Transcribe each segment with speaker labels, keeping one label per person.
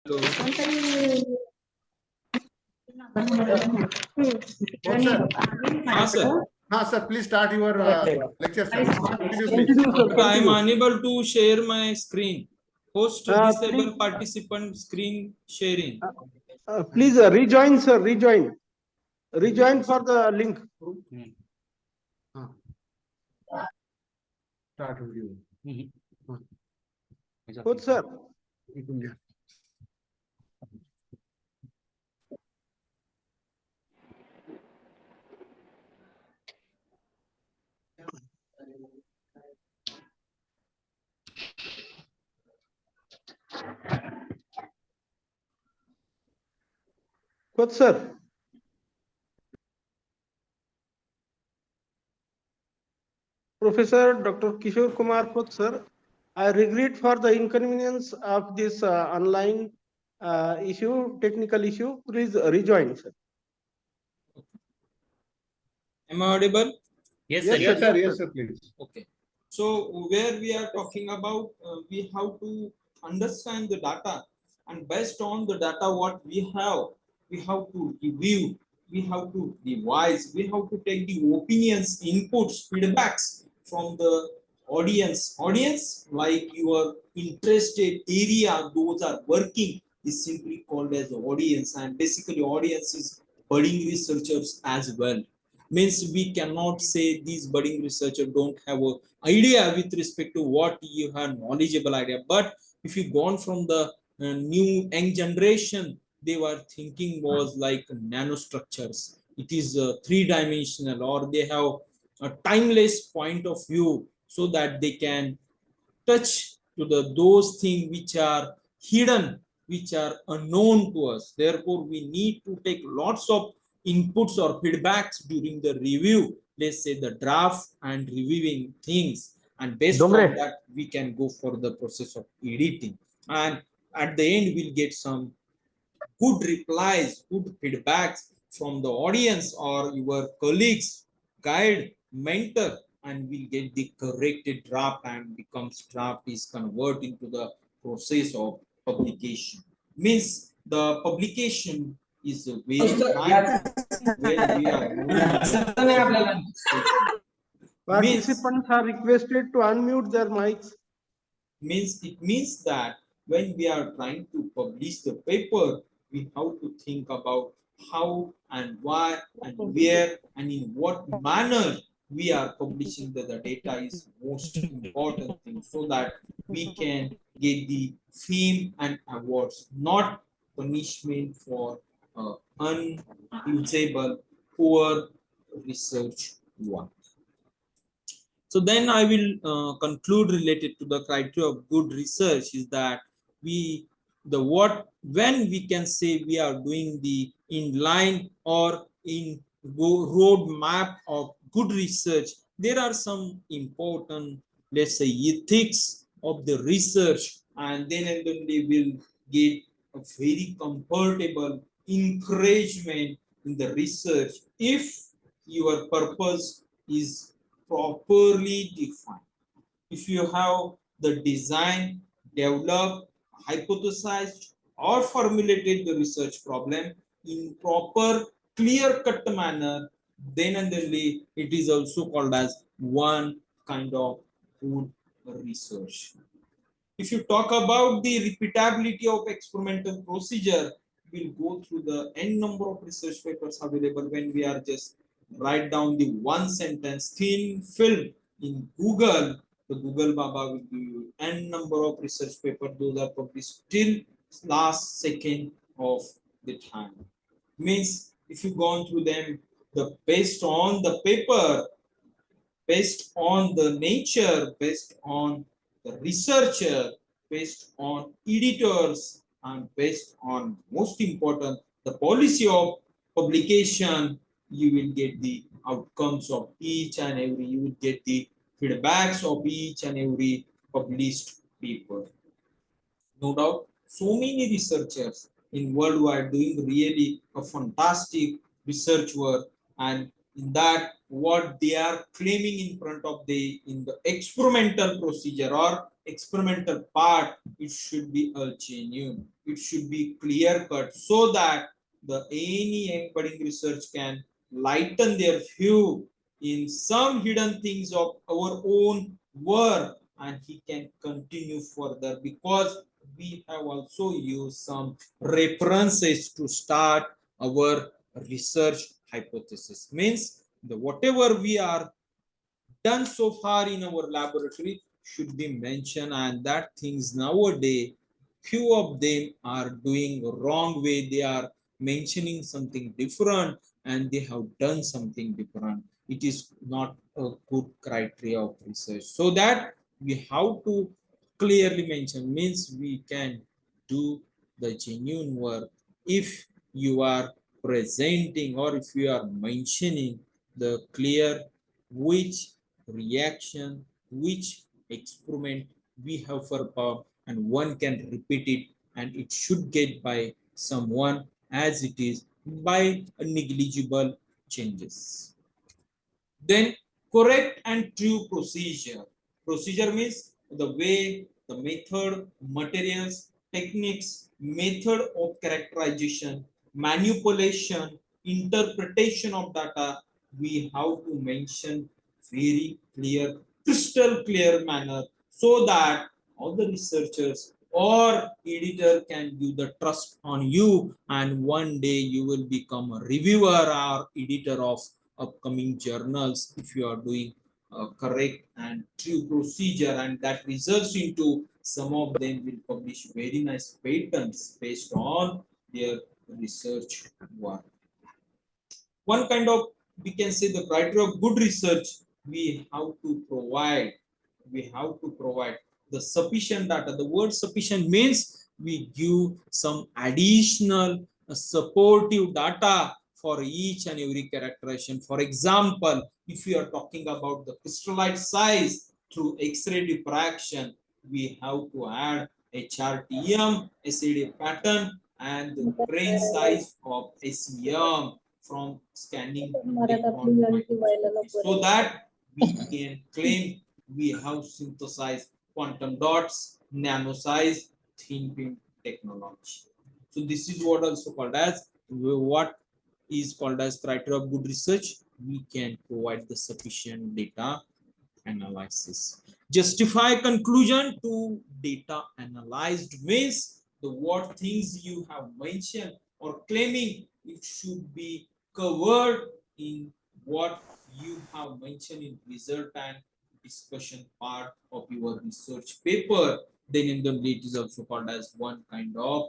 Speaker 1: Hello.
Speaker 2: Sir, please start your lecture, sir. Continue, please.
Speaker 1: I am unable to share my screen. Host to disable
Speaker 3: please.
Speaker 1: participant screen sharing.
Speaker 3: Please rejoin, sir. Rejoin. Rejoin for the link.
Speaker 2: Start review.
Speaker 3: Good, sir. Good, sir. Professor Dr. Kishore Kumar Kut, sir. I regret for the inconvenience of this online technical issue. Please rejoin, sir.
Speaker 1: Am I audible?
Speaker 2: Yes, sir. Yes, sir, please.
Speaker 1: Okay. So where we are talking about, we have to understand the data, and based on the data what we have to review, we have to revise, we have to take the opinions, inputs, feedbacks from the audience like your interested area, those are working is simply called as the audience, and basically audience is budding researchers as well. Means we cannot say these budding researchers don't have a idea with respect to what you have knowledgeable idea, but if you gone from the new young generation, they were thinking was like nanostructures, it is three-dimensional, or they have a timeless point of view, so that they can touch to those things which are hidden, which are unknown to us. Therefore we need to take lots of inputs or feedbacks during the review, let's say the draft and reviewing things, and based on that we can go for the process of editing, and at the end we'll get some good replies, good feedbacks from the audience or your colleagues, guide, mentor, and we'll get the corrected draft, and becomes draft is converted into the process of publication. Means the publication is a very time when we are moving.
Speaker 3: Participants are requested to unmute their mics.
Speaker 1: It means that when we are trying to publish the paper, we have to think about how and why and where and in what manner we are publishing the data is most important thing, so that we can get the fame and awards, not punishment for unusable poor research work. So then I will conclude related to the criteria of good research is that when we can say we are doing the inline or in road map of good research, there are some important, let's say, ethics of the research, and then they will get a very comfortable encouragement in the research if your purpose is properly defined. If you have the design, developed, hypothesized, or formulated the research problem in proper, clear-cut manner, then and only it is also called as one kind of good research. If you talk about the repeatability of experimental procedure, we'll go through the n number of research papers available when we are just write down the one sentence thin film in Google. The Google Baba will give you n number of research papers. Those are published till last second of the time. Means if you go through them, based on the paper, based on the nature, based on the researcher, based on editors, and based on, most important, the policy of publication, you will get the outcomes of each and every, you will get the feedbacks of each and every published paper. No doubt, so many researchers in worldwide doing really a fantastic research work, and in that what they are claiming in front of in the experimental procedure or experimental part, it should be genuine. It should be clear cut so that any budding research can lighten their view in some hidden things of our own work, and he can continue further, because we have also used some references to start our research hypothesis. Means the whatever we are done so far in our laboratory should be mentioned, and that things nowadays few of them are doing wrong way. They are mentioning something different and they have done something different. It is not a good criteria of research, so that we have to clearly mention. Means we can do the genuine work if you are presenting or if you are mentioning the clear which reaction, which experiment we have performed, and one can repeat it, and it should get by someone as it is by negligible changes. Then correct and true procedure. Procedure means the way, the method, materials, techniques, method of characterization, manipulation, interpretation of data. We have to mention very clear, crystal clear manner, so that all the researchers or editor can give the trust on you, and one day you will become a reviewer or editor of upcoming journals if you are doing correct and true procedure, and that results into some of them will publish very nice patents based on their research work. One kind of, we can say, the criteria of good research, we have to provide the sufficient data. The word sufficient means we give some additional supportive data for each and every characterization. For example, if we are talking about the crystallite size through X-ray diffraction, we have to add HRTM, SED pattern, and the grain size of SEM from scanning so that we can claim we have synthesized quantum dots, nano size, thin film technology. So this is what also called as, what is called as criteria of good research. We can provide the sufficient data analysis. Justify conclusion to data analyzed means the what things you have mentioned or claiming, it should be covered in what you have mentioned in result and discussion part of your research paper. Then in the it is also called as one kind of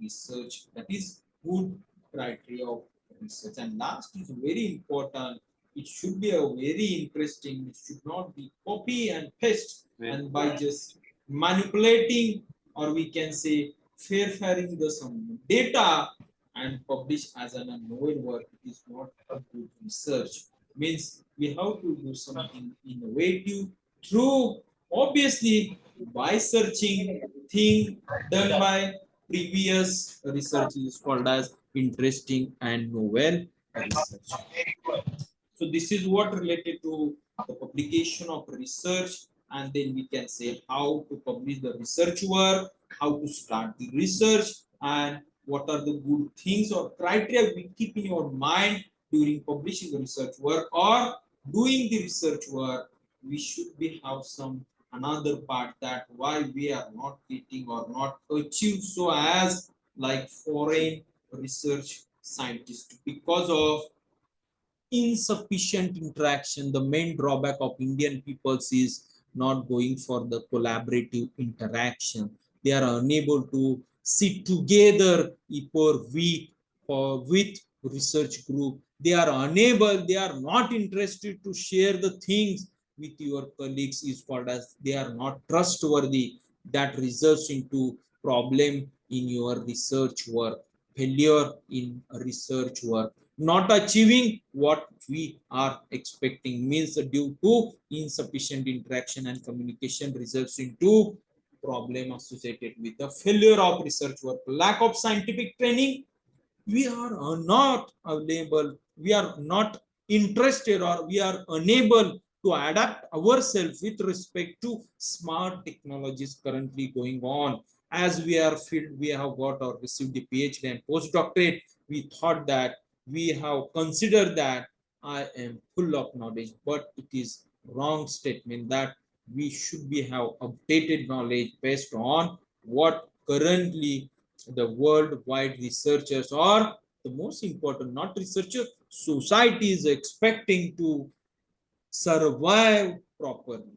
Speaker 1: research, that is good criteria of research. And last is very important, it should be a very interesting, it should not be copy and paste and by just manipulating, or we can say fair-faring the some data and publish as an unknown work. It is not a good research. Means we have to do something innovative through, obviously, by searching thing done by previous research is called as interesting and novel research. So this is what related to the publication of research, and then we can say how to publish the research work, how to start the research, and what are the good things or criteria we keep in your mind during publishing the research work or doing the research work. We should be have some another part that why we are not getting or not achieved so as like foreign research scientists because of insufficient interaction. The main drawback of Indian peoples is not going for the collaborative interaction. They are unable to sit together for week or with research group. They are unable, they are not interested to share the things with your colleagues, is called as they are not trustworthy. That results into problem in your research work, failure in research work, not achieving what we are expecting. Means due to insufficient interaction and communication results into problem associated with the failure of research work. Lack of scientific training, we are not available, we are not interested, or we are unable to adapt ourselves with respect to smart technologies currently going on. As we are filled, we have got or received the PhD and postdoctorate, we thought that we have considered that I am full of knowledge, but it is wrong statement that we should be have updated knowledge based on what currently the worldwide researchers or the most important not researcher society is expecting to survive properly.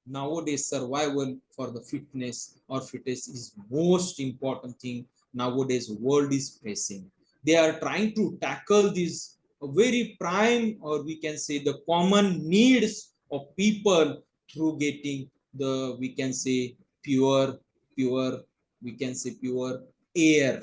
Speaker 1: Nowadays survival for the fitness or fitness is most important thing nowadays world is facing. They are trying to tackle these very prime or we can say the common needs of people through getting the we can say pure we can say pure air.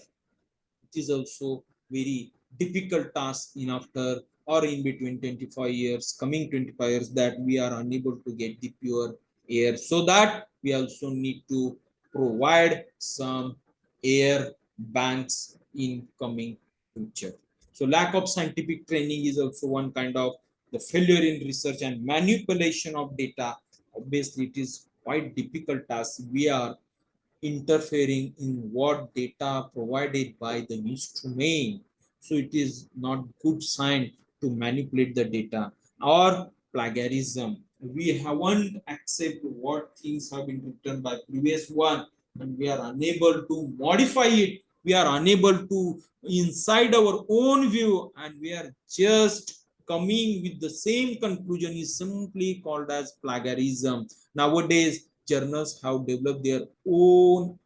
Speaker 1: It is also very difficult task in after or in between 25 years coming 25 years that we are unable to get the pure air, so that we also need to provide some air banks in coming future. So lack of scientific training is also one kind of the failure in research and manipulation of data. Obviously it is quite difficult task. We are interfering in what data provided by the instrument. So it is not good sign to manipulate the data or plagiarism. We haven't accept what things have been written by previous one and we are unable to modify it. We are unable to inside our own view and we are just coming with the same conclusion is simply called as plagiarism. Nowadays journals have developed their own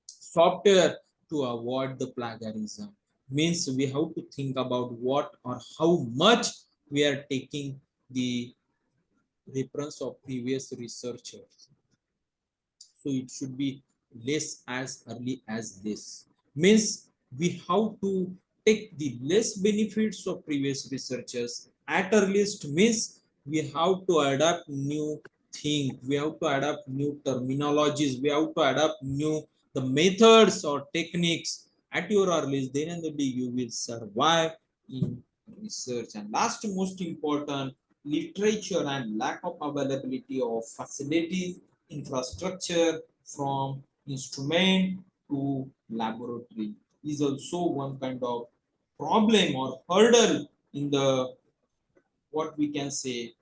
Speaker 1: software to avoid the plagiarism. Means we have to think about what or how much we are taking the reference of previous researchers. So it should be less as early as this. Means we have to take the less benefits of previous researchers at earliest. Means we have to adapt new thing, we have to adapt new terminologies, we have to adapt new the methods or techniques at your earliest, then and the day you will survive in research. And last most important, literature and lack of availability of facilities infrastructure from instrument to laboratory is also one kind of problem or hurdle in the what we can say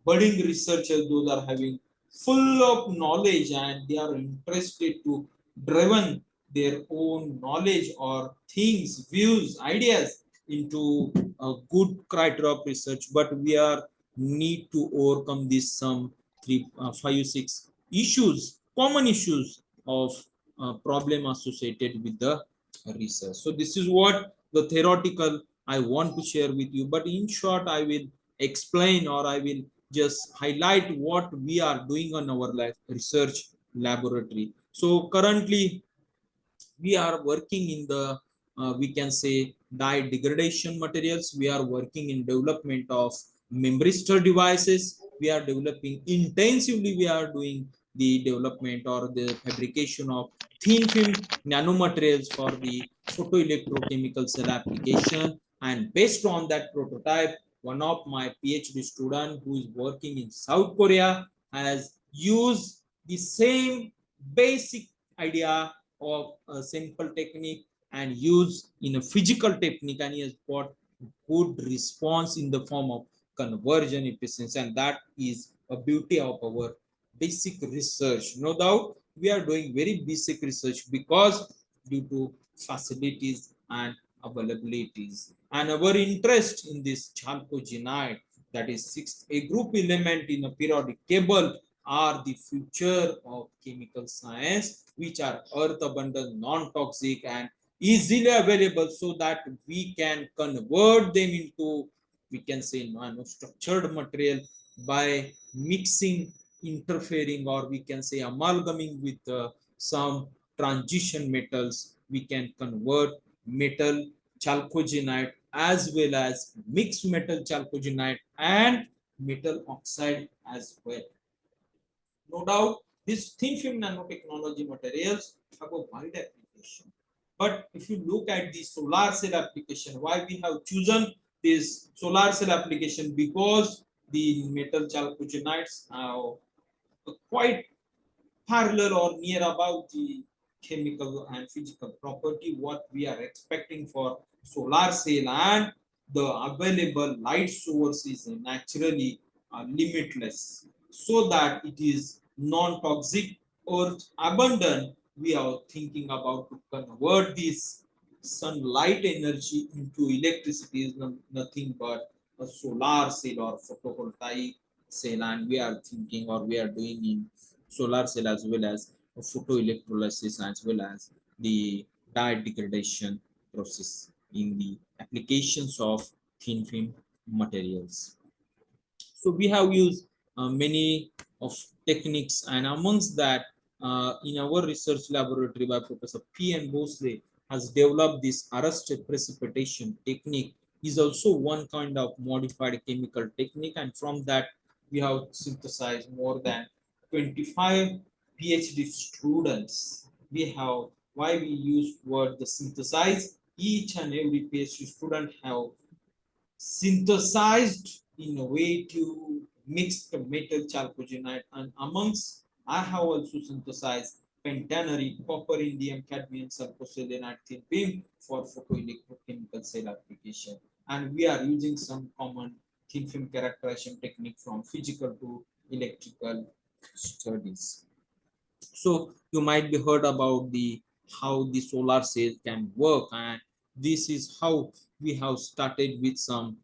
Speaker 1: budding researchers. Those are having full of knowledge and they are interested to driven their own knowledge or things views ideas into a good criteria of research, but we are need to overcome this some three five six issues common issues of problem associated with the research. So this is what the theoretical I want to share with you, but in short I will explain or I will just highlight what we are doing on our research laboratory. So currently we are working in the we can say dye degradation materials. We are working in development of memristor devices. We are developing intensively, we are doing the development or the fabrication of thin film nanomaterials for the photoelectrochemical cell application. And based on that prototype, one of my PhD student who is working in South Korea has used the same basic idea of a simple technique and use in a physical technique, and he has got good response in the form of conversion efficiency, and that is a beauty of our basic research. No doubt we are doing very basic research because due to facilities and availabilities and our interest in this chalcogenide, that is sixth a group element in a periodic table, are the future of chemical science, which are earth abundant, non-toxic and easily available, so that we can convert them into we can say nanostructured material by mixing, interfering, or we can say amalgaming with some transition metals. We can convert metal chalcogenide as well as mixed metal chalcogenide and metal oxide as well. No doubt, these thin film nanotechnology materials have a wide application. But if you look at the solar cell application, why we have chosen this solar cell application? Because the metal chalcogenides are quite parallel or near about the chemical and physical property what we are expecting for solar cell, and the available light source is naturally limitless, so that it is non-toxic, earth abundant. We are thinking about to convert this sunlight energy into electricity is nothing but a solar cell or photovoltaic cell, and we are thinking or we are doing in solar cell as well as photoelectrolysis as well as the dye degradation process in the applications of thin film materials. So we have used many of techniques, and amongst that, in our research laboratory by Professor P. N. Bosley has developed this arrested precipitation technique, is also one kind of modified chemical technique, and from that we have synthesized more than 25 PhD students. We have, why we use word the synthesize, each and every PhD student have synthesized innovative mixed metal chalcogenide, and amongst I have also synthesized pentanary, copper, indium, cadmium, sulfoselenide thin film for photoelectrochemical cell application, and we are using some common thin film characterization technique from physical to electrical studies. So you might be heard about the how the solar cell can work, and this is how we have started with some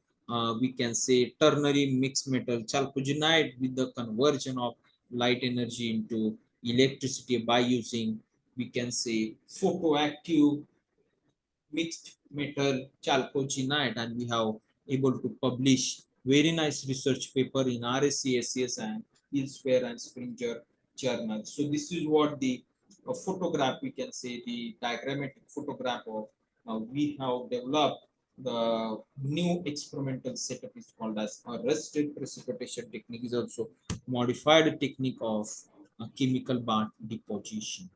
Speaker 1: we can say ternary mixed metal chalcogenide with the conversion of light energy into electricity by using, we can say, photoactive mixed metal chalcogenide, and we have able to publish very nice research paper in RSC, SCS, and elsewhere and Springer journal. So this is what the photograph, we can say the diagrammatic photograph of we have developed. The new experimental setup is called as arrested precipitation technique, is also modified technique of chemical bond deposition.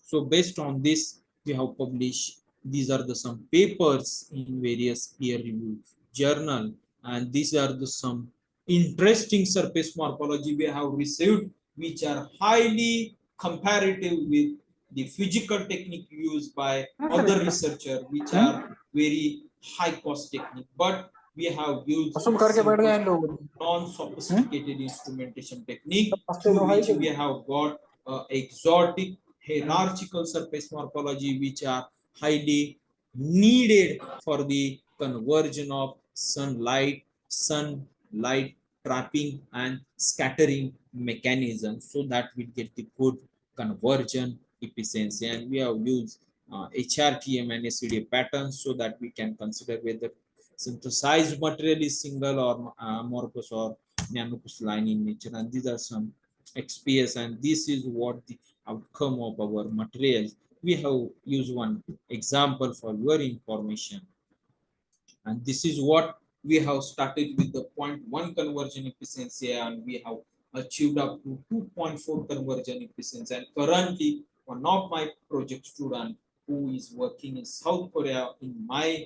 Speaker 1: So based on this, we have published, these are the some papers in various peer reviewed journal, and these are the some interesting surface morphology we have received, which are highly comparative with the physical technique used by other researchers, which are very high cost technique, but we have used non-sophisticated instrumentation technique through which we have got exotic hierarchical surface morphology, which are highly needed for the conversion of sunlight trapping and scattering mechanism, so that we get the good conversion efficiency. And we have used HRTM and SED patterns so that we can consider whether synthesized material is single or amorphous or nanocrystalline in nature, and these are some XPS, and this is what the outcome of our materials. We have used one example for your information, and this is what we have started with the 0.1 conversion efficiency, and we have achieved up to 2.4 conversion efficiency. And currently one of my project student who is working in South Korea in my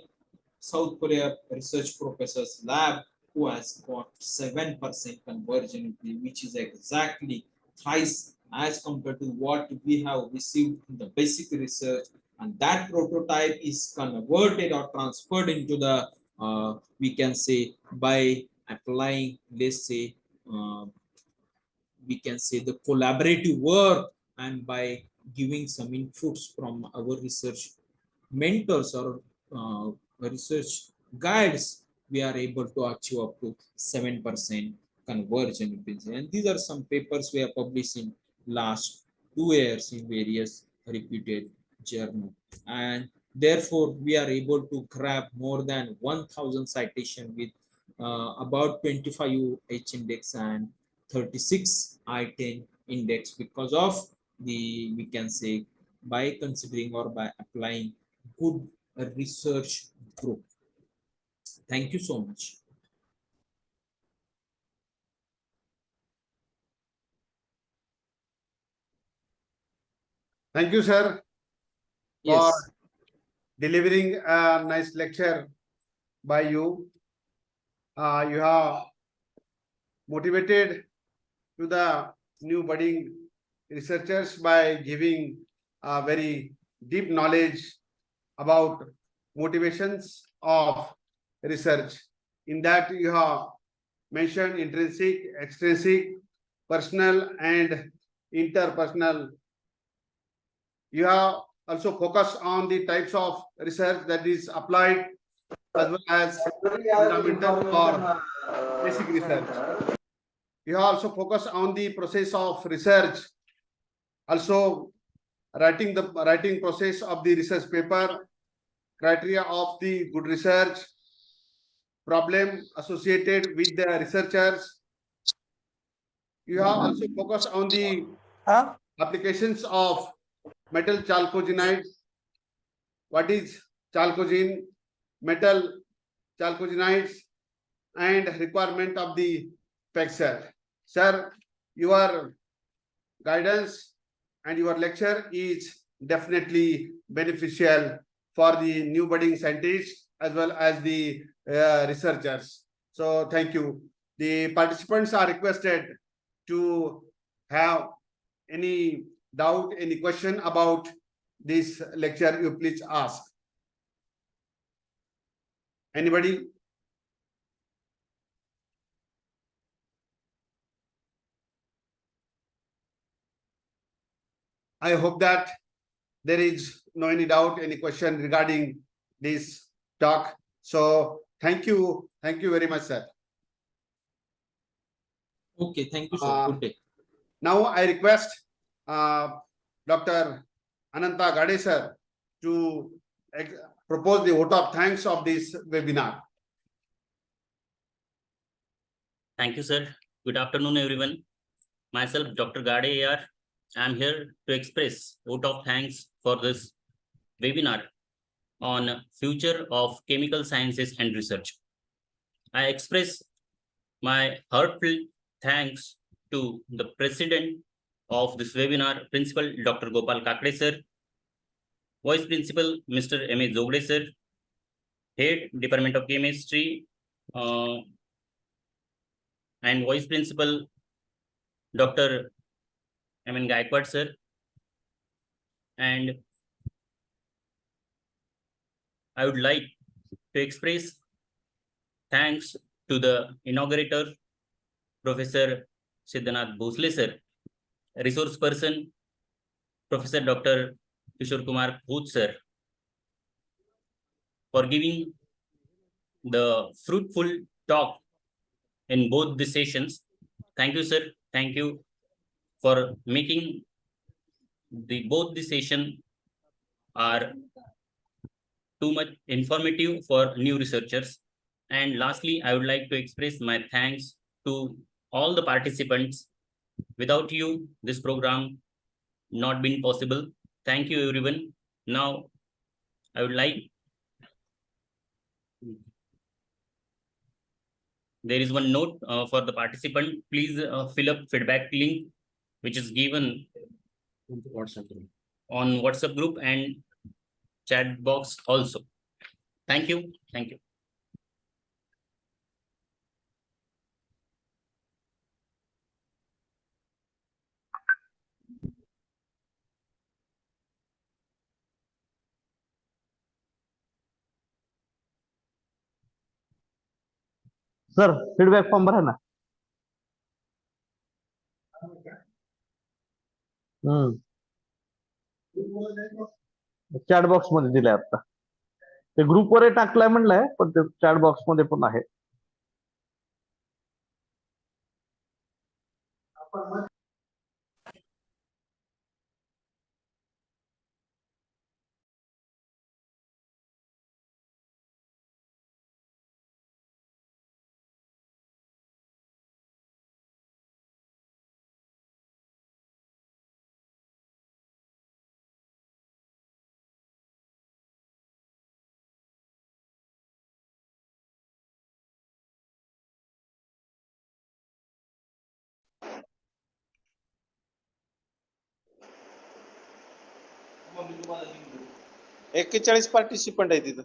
Speaker 1: South Korea research professor's lab, who has got 7% conversion, which is exactly thrice as compared to what we have received in the basic research. And that prototype is converted or transferred into the, we can say, by applying, let's say, we can say the collaborative work, and by giving some inputs from our research mentors or research guides, we are able to achieve up to 7% conversion efficiency. And these are some papers we have published in last 2 years in various reputed journals. And therefore, we are able to grab more than 1,000 citation with about 25 H index and 36 I-10 index, because of the, we can say, by considering or by applying good research group. Thank you so much.
Speaker 2: Thank you, sir,
Speaker 1: Yes.
Speaker 2: for delivering a nice lecture by you. You have motivated to the new budding researchers by giving a very deep knowledge about motivations of research. In that you have mentioned intrinsic, extrinsic, personal and interpersonal. You have also focused on the types of research that is applied as well as fundamental or basic research. You have also focused on the process of research, also writing process of the research paper, criteria of the good research, problem associated with the researchers. You have also focused on the applications of metal chalcogenides. What is chalcogen, metal chalcogenides, and requirement of the PEXer. Sir, your guidance and your lecture is definitely beneficial for the new budding scientists as well as the researchers. So thank you. The participants are requested to have any doubt, any question about this lecture, you please ask. Anybody? I hope that there is no any doubt, any question regarding this talk. So thank you very much, sir.
Speaker 1: Okay, thank you, sir. Good day.
Speaker 2: Now I request Dr. Ananta Gade sir to propose the vote of thanks of this webinar.
Speaker 4: Thank you, sir. Good afternoon, everyone. Myself, Dr. Gade AR. I am here to express vote of thanks for this webinar on future of chemical sciences and research. I express my heartfelt thanks to the president of this webinar, Principal Dr. Gopal Kakade sir, Vice Principal Mr. M.A. Zogde sir, Head Department of Chemistry, and Vice Principal Dr. M.N. Gaikwad sir, and I would like to express thanks to the inaugurator, Professor Siddhanath Bhosle sir, resource person, Professor Dr. Kishore Kumar Booth sir, for giving the fruitful talk in both the sessions. Thank you, sir. Thank you for making both the session are too much informative for new researchers. And lastly, I would like to express my thanks to all the participants. Without you, this program not been possible. Thank you, everyone. Now, I would like, there is one note for the participant. Please fill up feedback link, which is given on WhatsApp group and chat box also. Thank you. Thank you.
Speaker 5: Sir feedback form भरा ना. Chat box मध्ये दिलाय आता. ते ग्रुपवर टाकलाय म्हणलंय पण ते चॅट बॉक्स मध्ये पण आहे.
Speaker 3: एक्केचाळीस पार्टिसिपंट आहे तिथं.